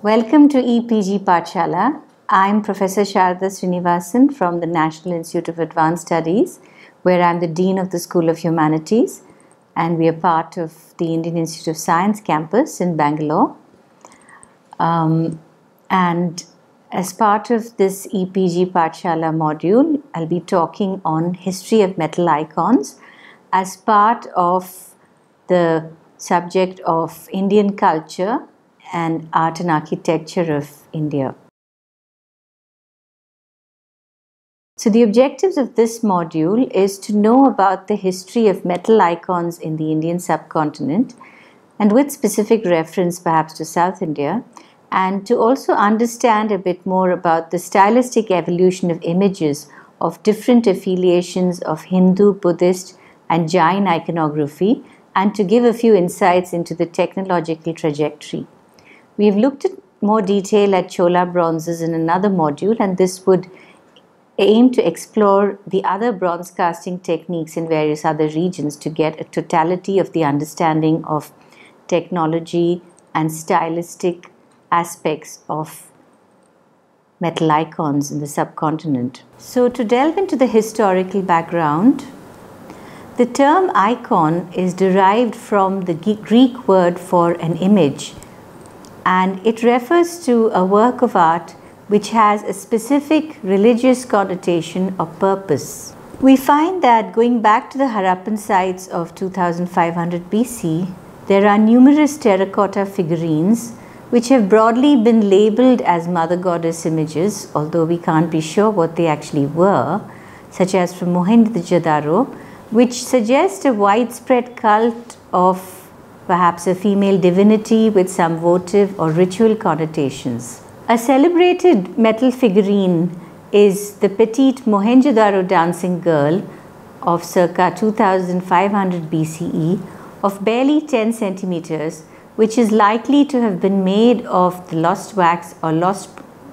Welcome to EPG Pathshala. I'm Professor Sharada Srinivasan from the National Institute of Advanced Studies, where I'm the Dean of the School of Humanities, and we are part of the Indian Institute of Science campus in Bangalore. And as part of this EPG Pathshala module, I'll be talking on history of metal icons as part of the subject of Indian culture and art and architecture of India. So the objectives of this module is to know about the history of metal icons in the Indian subcontinent, and with specific reference perhaps to South India, and to also understand a bit more about the stylistic evolution of images of different affiliations of Hindu, Buddhist and Jain iconography, and to give a few insights into the technological trajectory. We've looked at more detail at Chola bronzes in another module, and this would aim to explore the other bronze casting techniques in various other regions to get a totality of the understanding of technology and stylistic aspects of metal icons in the subcontinent. So to delve into the historical background, the term icon is derived from the Greek word for an image, and it refers to a work of art which has a specific religious connotation or purpose. We find that going back to the Harappan sites of 2500 BC, there are numerous terracotta figurines which have broadly been labeled as mother goddess images, although we can't be sure what they actually were, such as from Mohenjo-daro, which suggest a widespread cult of perhaps a female divinity with some votive or ritual connotations. A celebrated metal figurine is the petite Mohenjo-daro dancing girl of circa 2500 BCE of barely 10 centimeters, which is likely to have been made of the lost wax or lost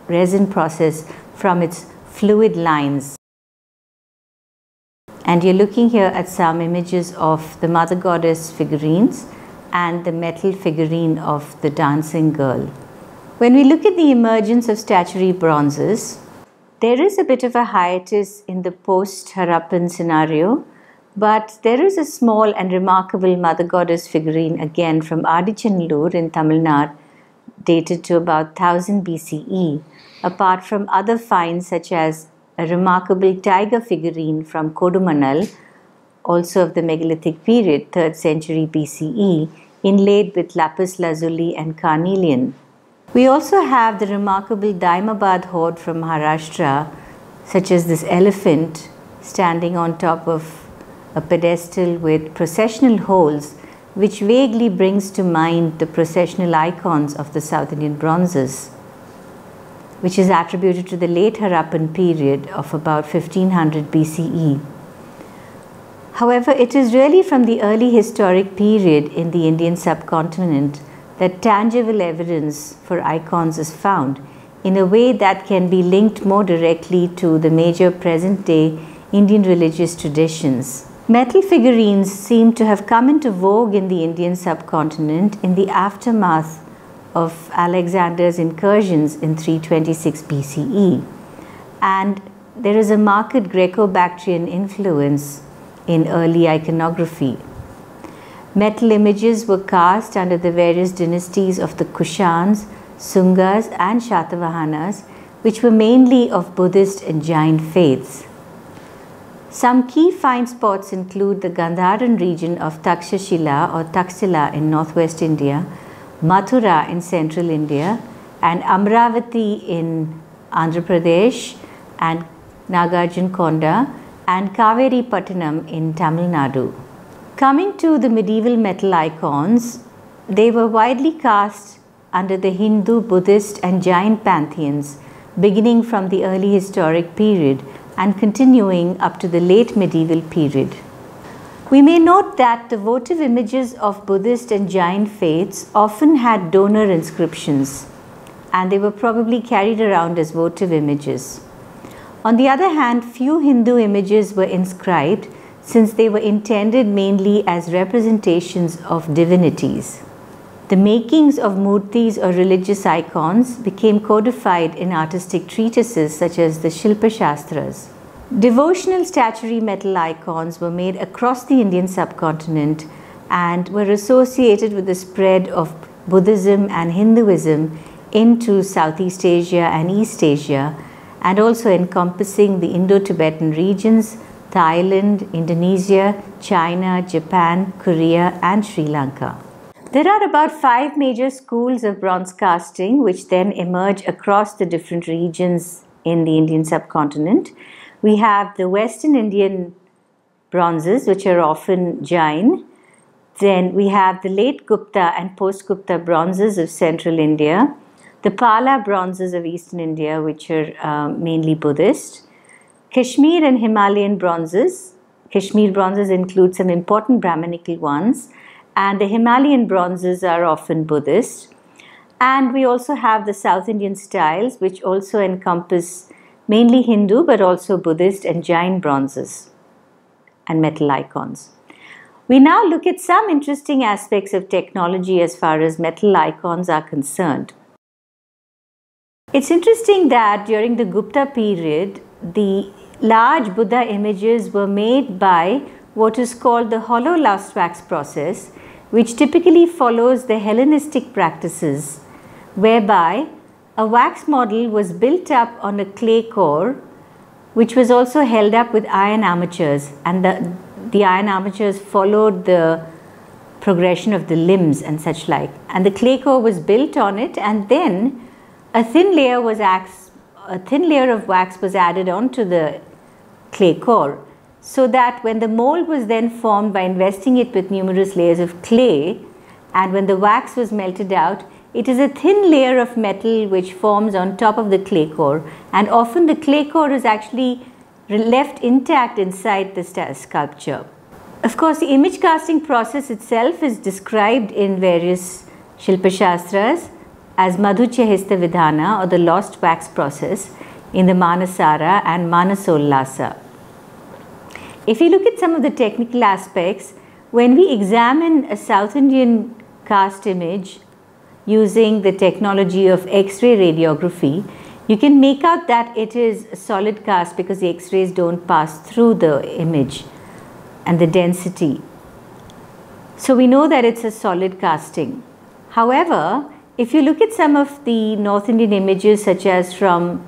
resin process from its fluid lines. And you're looking here at some images of the mother goddess figurines and the metal figurine of the dancing girl. When we look at the emergence of statuary bronzes, there is a bit of a hiatus in the post-Harappan scenario, but there is a small and remarkable mother goddess figurine again from Adichanallur in Tamil Nadu, dated to about 1000 BCE, apart from other finds such as a remarkable tiger figurine from Kodumanal, also of the megalithic period, 3rd century BCE, inlaid with lapis lazuli and carnelian. We also have the remarkable Daimabad hoard from Maharashtra, such as this elephant standing on top of a pedestal with processional holes, which vaguely brings to mind the processional icons of the South Indian bronzes, which is attributed to the late Harappan period of about 1500 BCE. However, it is really from the early historic period in the Indian subcontinent that tangible evidence for icons is found in a way that can be linked more directly to the major present-day Indian religious traditions. Metal figurines seem to have come into vogue in the Indian subcontinent in the aftermath of Alexander's incursions in 326 BCE, and there is a marked Greco-Bactrian influence in early iconography. Metal images were cast under the various dynasties of the Kushans, Sungas and Shatavahanas, which were mainly of Buddhist and Jain faiths. Some key find spots include the Gandharan region of Takshashila or Taxila in northwest India, Mathura in central India, and Amravati in Andhra Pradesh, and Nagarjunakonda and Kaveripattinam in Tamil Nadu. Coming to the medieval metal icons, they were widely cast under the Hindu, Buddhist and Jain pantheons, beginning from the early historic period and continuing up to the late medieval period. We may note that the votive images of Buddhist and Jain faiths often had donor inscriptions, and they were probably carried around as votive images. On the other hand, few Hindu images were inscribed, since they were intended mainly as representations of divinities. The makings of murtis or religious icons became codified in artistic treatises such as the Shilpa Shastras. Devotional statuary metal icons were made across the Indian subcontinent and were associated with the spread of Buddhism and Hinduism into Southeast Asia and East Asia, and also encompassing the Indo-Tibetan regions, Thailand, Indonesia, China, Japan, Korea, and Sri Lanka. There are about 5 major schools of bronze casting which then emerge across the different regions in the Indian subcontinent. We have the Western Indian bronzes, which are often Jain. Then we have the late Gupta and post-Gupta bronzes of central India, the Pala bronzes of eastern India, which are mainly Buddhist, Kashmir and Himalayan bronzes. Kashmir bronzes include some important Brahminical ones, and the Himalayan bronzes are often Buddhist. And we also have the South Indian styles, which also encompass mainly Hindu but also Buddhist and Jain bronzes and metal icons. We now look at some interesting aspects of technology as far as metal icons are concerned. It's interesting that during the Gupta period, the large Buddha images were made by what is called the hollow last wax process, which typically follows the Hellenistic practices, whereby a wax model was built up on a clay core, which was also held up with iron armatures, and the iron armatures followed the progression of the limbs and such like. And the clay core was built on it, and then a thin layer of wax was added onto the clay core, so that when the mold was then formed by investing it with numerous layers of clay, and when the wax was melted out, it is a thin layer of metal which forms on top of the clay core, and often the clay core is actually left intact inside the sculpture. Of course, the image casting process itself is described in various Shilpa Shastras as Madhuchya Vidhana, or the lost wax process, in the Manasara and Manasollasa. If you look at some of the technical aspects, when we examine a South Indian cast image using the technology of X-ray radiography, you can make out that it is a solid cast because the X-rays don't pass through the image and the density. So we know that it's a solid casting. However, if you look at some of the North Indian images, such as from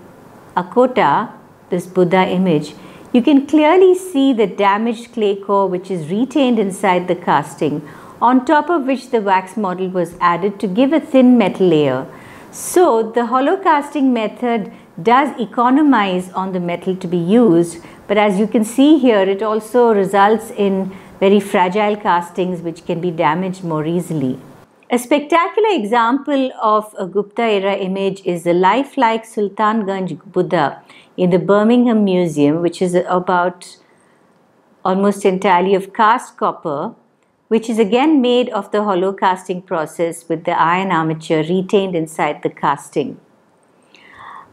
Akota, this Buddha image, you can clearly see the damaged clay core which is retained inside the casting, on top of which the wax model was added to give a thin metal layer. So the hollow casting method does economize on the metal to be used, but as you can see here, it also results in very fragile castings which can be damaged more easily. A spectacular example of a Gupta era image is the lifelike Sultanganj Buddha in the Birmingham Museum, which is about almost entirely of cast copper, which is again made of the hollow casting process with the iron armature retained inside the casting.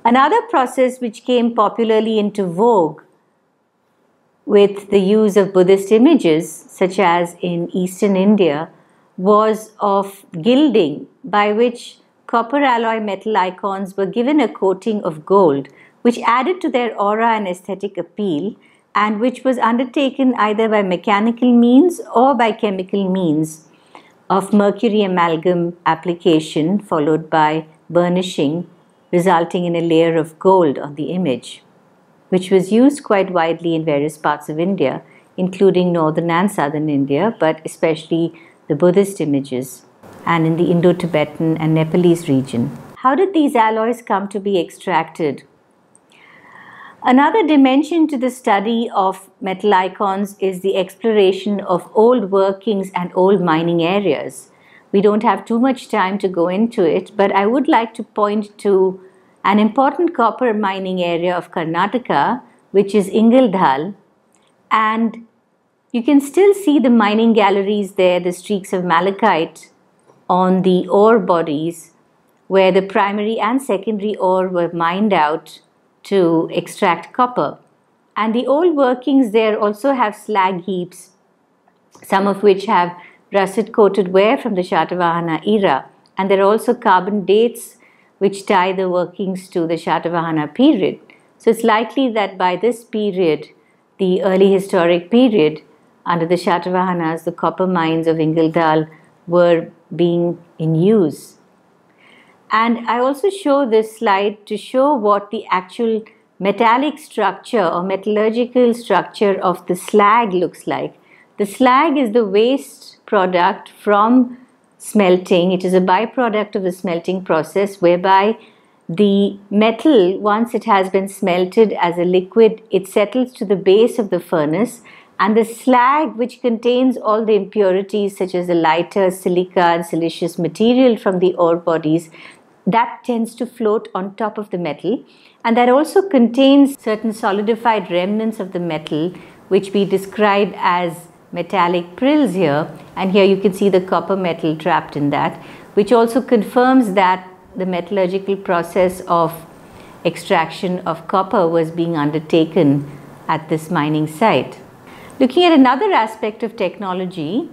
Another process which came popularly into vogue with the use of Buddhist images, such as in Eastern India, was of gilding, by which copper alloy metal icons were given a coating of gold, which added to their aura and aesthetic appeal, and which was undertaken either by mechanical means or by chemical means of mercury amalgam application followed by burnishing, resulting in a layer of gold on the image, which was used quite widely in various parts of India, including northern and southern India, but especially the Buddhist images, and in the Indo-Tibetan and Nepalese region. How did these alloys come to be extracted? Another dimension to the study of metal icons is the exploration of old workings and old mining areas. We don't have too much time to go into it, but I would like to point to an important copper mining area of Karnataka, which is Ingaldhal, and you can still see the mining galleries there, the streaks of malachite on the ore bodies, where the primary and secondary ore were mined out to extract copper. And the old workings there also have slag heaps, some of which have russet coated ware from the Shatavahana era. And there are also carbon dates which tie the workings to the Shatavahana period. So it's likely that by this period, the early historic period, under the Shatavahanas, the copper mines of Ingaldal were being in use. And I also show this slide to show what the actual metallic structure or metallurgical structure of the slag looks like. The slag is the waste product from smelting. It is a byproduct of the smelting process, whereby the metal, once it has been smelted as a liquid, it settles to the base of the furnace, and the slag, which contains all the impurities such as the lighter silica and siliceous material from the ore bodies, that tends to float on top of the metal, and that also contains certain solidified remnants of the metal, which we describe as metallic prills here. And here you can see the copper metal trapped in that, which also confirms that the metallurgical process of extraction of copper was being undertaken at this mining site. Looking at another aspect of technology,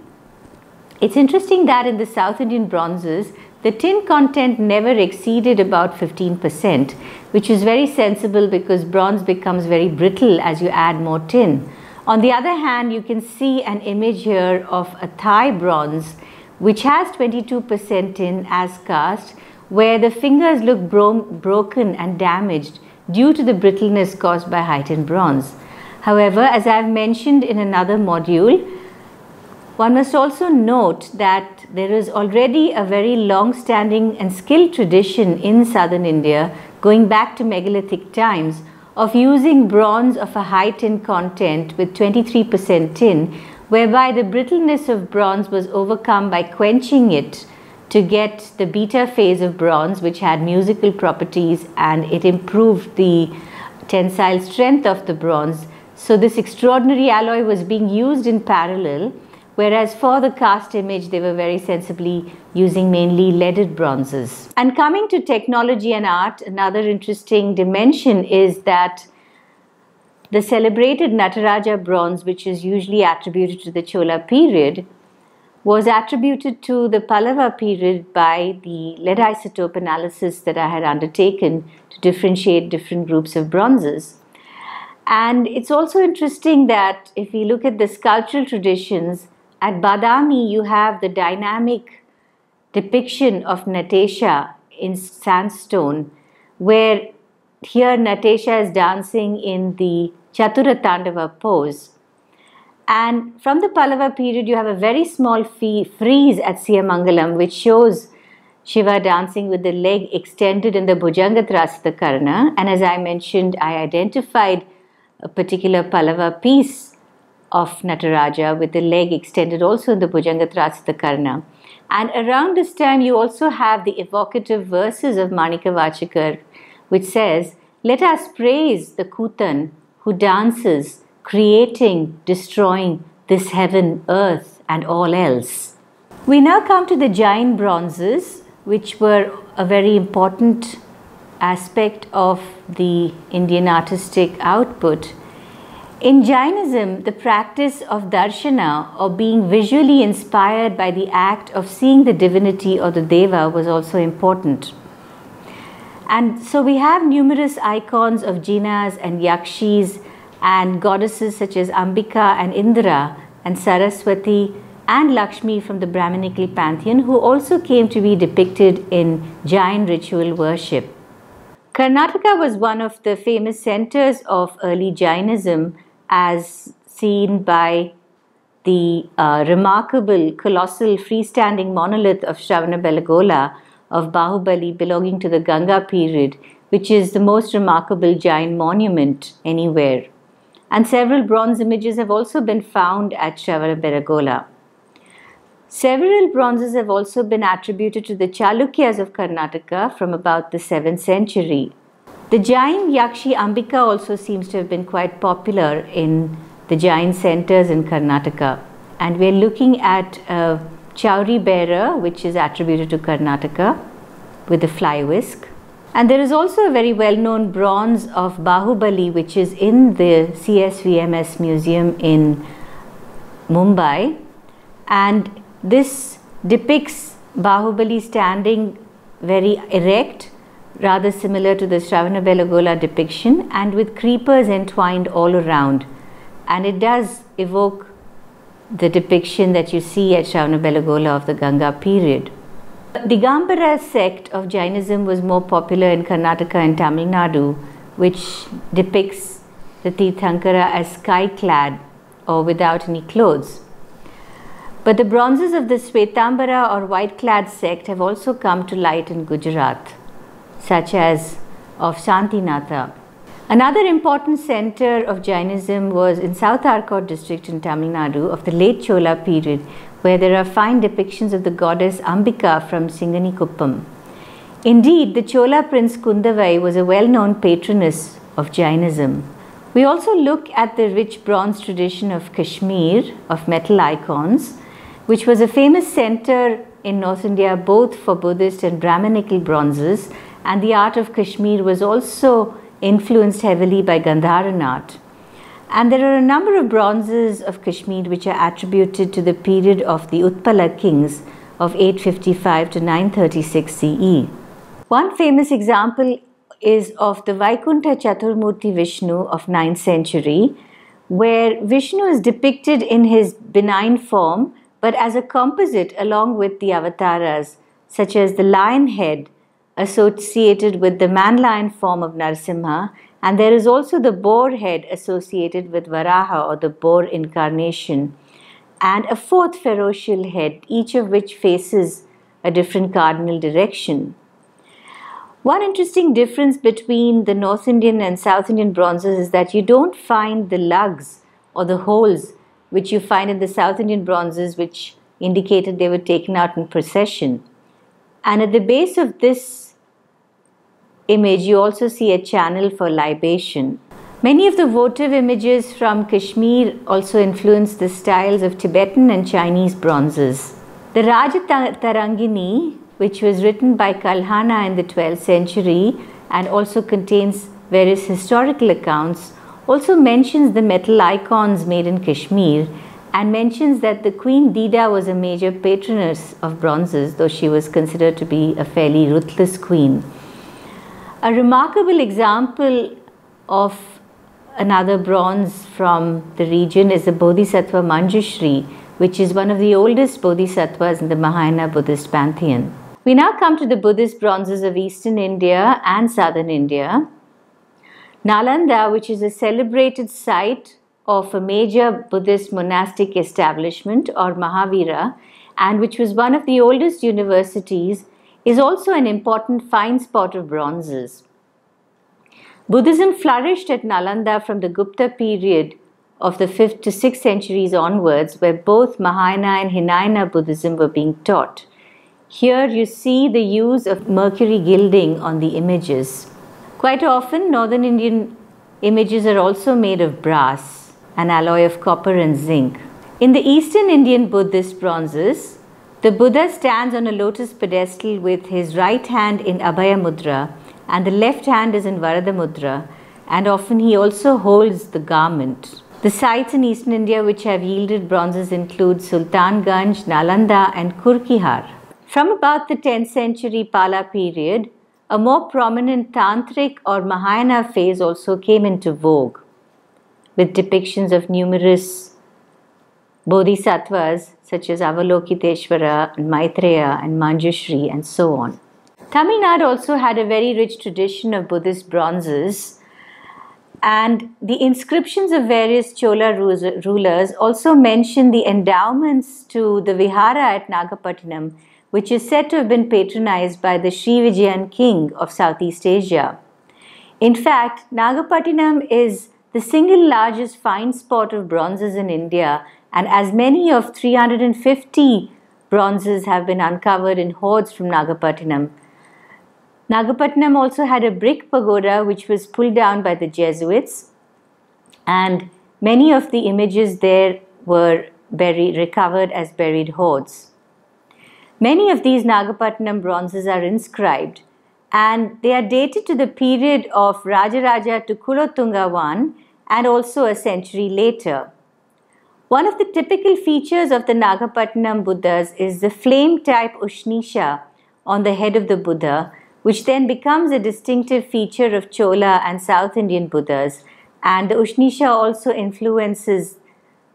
it's interesting that in the South Indian bronzes, the tin content never exceeded about 15%, which is very sensible because bronze becomes very brittle as you add more tin. On the other hand, you can see an image here of a Thai bronze which has 22% tin as cast, where the fingers look broken and damaged due to the brittleness caused by heightened bronze. However, as I have mentioned in another module, one must also note that there is already a very long-standing and skilled tradition in southern India, going back to megalithic times, of using bronze of a high tin content with 23% tin, whereby the brittleness of bronze was overcome by quenching it to get the beta phase of bronze, which had musical properties, and it improved the tensile strength of the bronze. So this extraordinary alloy was being used in parallel, whereas for the cast image, they were very sensibly using mainly leaded bronzes. And coming to technology and art, another interesting dimension is that the celebrated Nataraja bronze, which is usually attributed to the Chola period, was attributed to the Pallava period by the lead isotope analysis that I had undertaken to differentiate different groups of bronzes. And it's also interesting that if we look at the sculptural traditions, at Badami you have the dynamic depiction of Natesha in sandstone, where here Natesha is dancing in the Chatura Tandava pose. And from the Pallava period, you have a very small frieze at Siyamangalam, which shows Shiva dancing with the leg extended in the Bhujanga Trasita Karna. And as I mentioned, I identified a particular Pallava piece of Nataraja with the leg extended also in the Bhujanga Trasita Karna. And around this time, you also have the evocative verses of Manika Vachakar, which says, "Let us praise the Kutan who dances, creating, destroying this heaven, earth, and all else." We now come to the Jain bronzes, which were a very important aspect of the Indian artistic output. In Jainism, the practice of darshana, or being visually inspired by the act of seeing the divinity or the deva, was also important. And so we have numerous icons of jinas and yakshis and goddesses such as Ambika and Indra and Saraswati and Lakshmi from the Brahminical pantheon, who also came to be depicted in Jain ritual worship. Karnataka was one of the famous centers of early Jainism, as seen by the remarkable colossal freestanding monolith of Shravanabelagola of Bahubali belonging to the Ganga period, which is the most remarkable Jain monument anywhere. And several bronze images have also been found at Shravanabelagola. Several bronzes have also been attributed to the Chalukyas of Karnataka from about the 7th century. The Jain Yakshi Ambika also seems to have been quite popular in the Jain centers in Karnataka. And we're looking at a Chauri bearer, which is attributed to Karnataka, with a fly whisk. And there is also a very well-known bronze of Bahubali, which is in the CSVMS Museum in Mumbai. And This depicts Bahubali standing very erect, rather similar to the Shravanabelagola depiction, and with creepers entwined all around. And it does evoke the depiction that you see at Shravanabelagola of the Ganga period. The Digambara sect of Jainism was more popular in Karnataka and Tamil Nadu, which depicts the Tirthankara as sky-clad or without any clothes. But the bronzes of the Svetambara or white-clad sect have also come to light in Gujarat, such as of Shantinatha. Another important center of Jainism was in South Arcot district in Tamil Nadu of the late Chola period, where there are fine depictions of the goddess Ambika from Singanikuppam. Indeed, the Chola prince Kundavai was a well-known patroness of Jainism. We also look at the rich bronze tradition of Kashmir, of metal icons, which was a famous center in North India both for Buddhist and Brahminical bronzes, and the art of Kashmir was also influenced heavily by Gandharan art. And there are a number of bronzes of Kashmir which are attributed to the period of the Utpala kings of 855 to 936 CE. One famous example is of the Vaikuntha Chaturmurti Vishnu of 9th century, where Vishnu is depicted in his benign form but as a composite along with the avatars, such as the lion head associated with the man-lion form of Narasimha, and there is also the boar head associated with Varaha or the boar incarnation, and a fourth ferocial head, each of which faces a different cardinal direction. One interesting difference between the North Indian and South Indian bronzes is that you don't find the lugs or the holes which you find in the South Indian bronzes, which indicated they were taken out in procession. And at the base of this image, you also see a channel for libation. Many of the votive images from Kashmir also influenced the styles of Tibetan and Chinese bronzes. The Rajatarangini, which was written by Kalhana in the 12th century and also contains various historical accounts, also mentions the metal icons made in Kashmir and mentions that the Queen Dida was a major patroness of bronzes, though she was considered to be a fairly ruthless queen. A remarkable example of another bronze from the region is the Bodhisattva Manjushri, which is one of the oldest bodhisattvas in the Mahayana Buddhist pantheon. We now come to the Buddhist bronzes of Eastern India and Southern India. Nalanda, which is a celebrated site of a major Buddhist monastic establishment or Mahavira, and which was one of the oldest universities, is also an important find spot of bronzes. Buddhism flourished at Nalanda from the Gupta period of the 5th to 6th centuries onwards, where both Mahayana and Hinayana Buddhism were being taught. Here you see the use of mercury gilding on the images. Quite often, Northern Indian images are also made of brass, an alloy of copper and zinc. In the Eastern Indian Buddhist bronzes, the Buddha stands on a lotus pedestal with his right hand in Abhaya Mudra and the left hand is in Varada Mudra, and often he also holds the garment. The sites in Eastern India which have yielded bronzes include Sultanganj, Nalanda and Kurkihar. From about the 10th century Pala period, a more prominent Tantric or Mahayana phase also came into vogue, with depictions of numerous bodhisattvas such as Avalokiteshvara, and Maitreya and Manjushri and so on. Tamil Nadu also had a very rich tradition of Buddhist bronzes, and the inscriptions of various Chola rulers also mention the endowments to the Vihara at Nagapattinam, which is said to have been patronized by the Sri Vijayan king of Southeast Asia. In fact, Nagapattinam is the single largest find spot of bronzes in India, and as many of 350 bronzes have been uncovered in hoards from Nagapattinam. Nagapattinam also had a brick pagoda which was pulled down by the Jesuits, and many of the images there were recovered as buried hoards. Many of these Nagapattinam bronzes are inscribed, and they are dated to the period of Rajaraja to Kulotunga I and also a century later. One of the typical features of the Nagapattinam Buddhas is the flame-type Ushnisha on the head of the Buddha, which then becomes a distinctive feature of Chola and South Indian Buddhas, and the Ushnisha also influences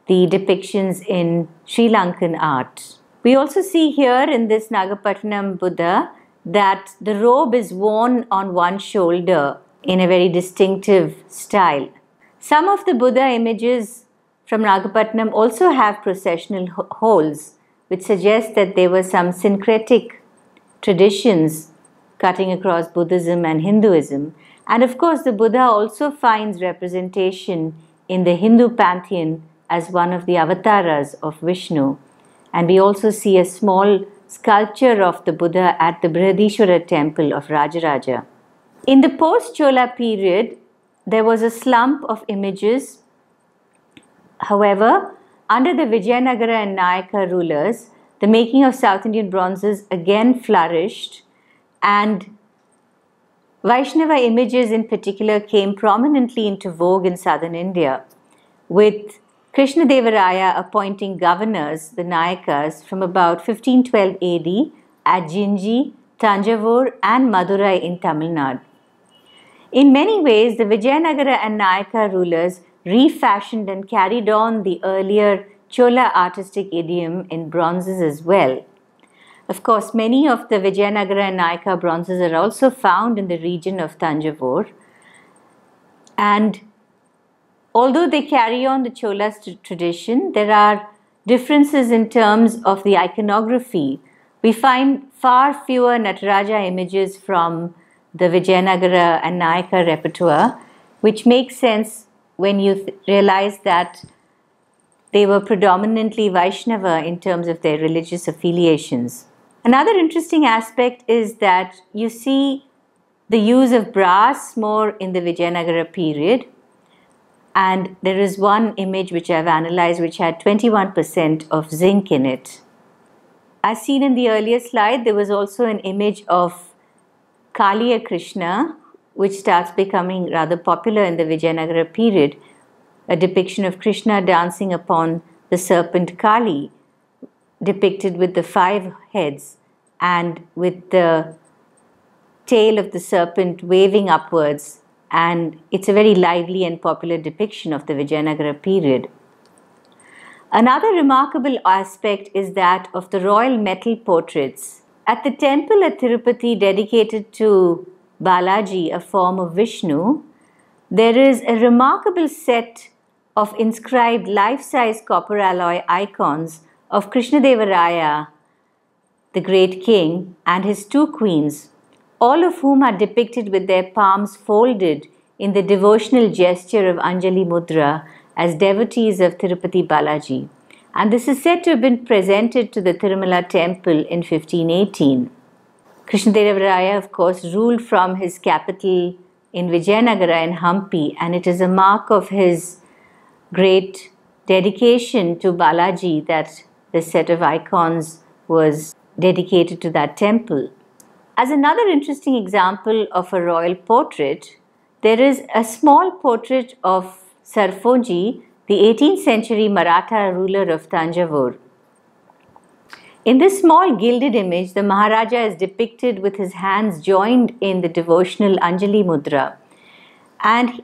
the depictions in Sri Lankan art. We also see here in this Nagapattinam Buddha that the robe is worn on one shoulder in a very distinctive style. Some of the Buddha images from Nagapattinam also have processional holes, which suggests that there were some syncretic traditions cutting across Buddhism and Hinduism. And of course, the Buddha also finds representation in the Hindu pantheon as one of the avatars of Vishnu. And we also see a small sculpture of the Buddha at the Brihadishwara temple of Rajaraja. In the post-Chola period, there was a slump of images. However, under the Vijayanagara and Nayaka rulers, the making of South Indian bronzes again flourished, and Vaishnava images in particular came prominently into vogue in southern India, with Krishnadevaraya appointing governors, the Nayakas, from about 1512 AD at Jinji, Tanjavur and Madurai in Tamil Nadu. In many ways, the Vijayanagara and Nayaka rulers refashioned and carried on the earlier Chola artistic idiom in bronzes as well. Of course, many of the Vijayanagara and Nayaka bronzes are also found in the region of Tanjavur, and although they carry on the Chola tradition, there are differences in terms of the iconography. We find far fewer Nataraja images from the Vijayanagara and Nayaka repertoire, which makes sense when you realize that they were predominantly Vaishnava in terms of their religious affiliations. Another interesting aspect is that you see the use of brass more in the Vijayanagara period, and there is one image which I've analyzed which had 21% of zinc in it. As seen in the earlier slide, there was also an image of Kaliya Krishna, which starts becoming rather popular in the Vijayanagara period, a depiction of Krishna dancing upon the serpent Kali, depicted with the 5 heads and with the tail of the serpent waving upwards, and it's a very lively and popular depiction of the Vijayanagara period. Another remarkable aspect is that of the royal metal portraits. At the temple at Tirupati dedicated to Balaji, a form of Vishnu, there is a remarkable set of inscribed life-size copper alloy icons of Krishnadevaraya, the great king, and his 2 queens, all of whom are depicted with their palms folded in the devotional gesture of Anjali Mudra as devotees of Tirupati Balaji. And this is said to have been presented to the Tirumala temple in 1518. Krishnadevaraya, of course, ruled from his capital in Vijayanagara in Hampi, and it is a mark of his great dedication to Balaji that this set of icons was dedicated to that temple. As another interesting example of a royal portrait, there is a small portrait of Sarfoji, the 18th century Maratha ruler of Tanjavur. In this small gilded image, the Maharaja is depicted with his hands joined in the devotional Anjali Mudra, and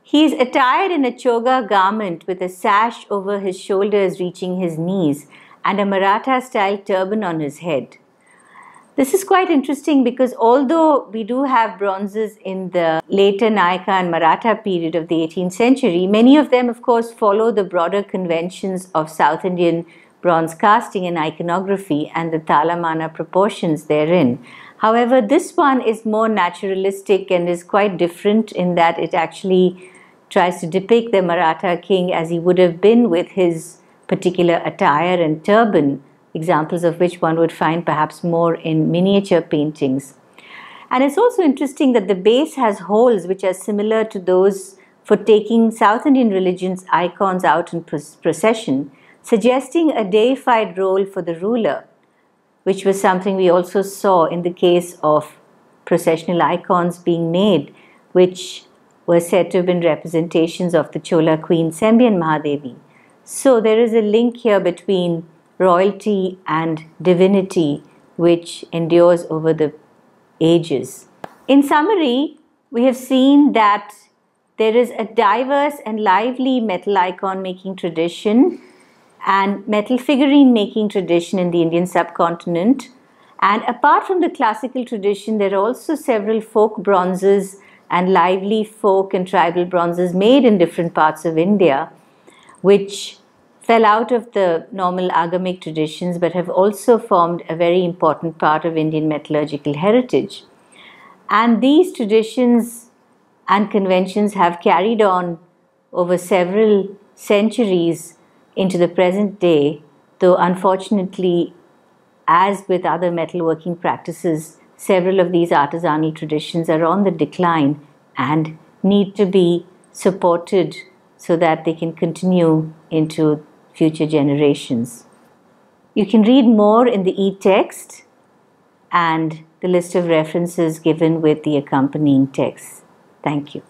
he is attired in a choga garment with a sash over his shoulders reaching his knees and a Maratha-style turban on his head. This is quite interesting because although we do have bronzes in the later Nayaka and Maratha period of the 18th century, many of them, of course, follow the broader conventions of South Indian bronze casting and iconography and the talamana proportions therein. However, this one is more naturalistic and is quite different in that it actually tries to depict the Maratha king as he would have been with his particular attire and turban, examples of which one would find perhaps more in miniature paintings. And it's also interesting that the base has holes which are similar to those for taking South Indian religion's icons out in procession, suggesting a deified role for the ruler, which was something we also saw in the case of processional icons being made, which were said to have been representations of the Chola queen Sembian Mahadevi. So there is a link here between royalty and divinity which endures over the ages. In summary, we have seen that there is a diverse and lively metal icon making tradition and metal figurine making tradition in the Indian subcontinent. And apart from the classical tradition, there are also several folk bronzes and lively folk and tribal bronzes made in different parts of India, which fell out of the normal agamic traditions but have also formed a very important part of Indian metallurgical heritage. And these traditions and conventions have carried on over several centuries into the present day, though unfortunately, as with other metalworking practices, several of these artisanal traditions are on the decline and need to be supported so that they can continue into future generations. You can read more in the e-text and the list of references given with the accompanying text. Thank you.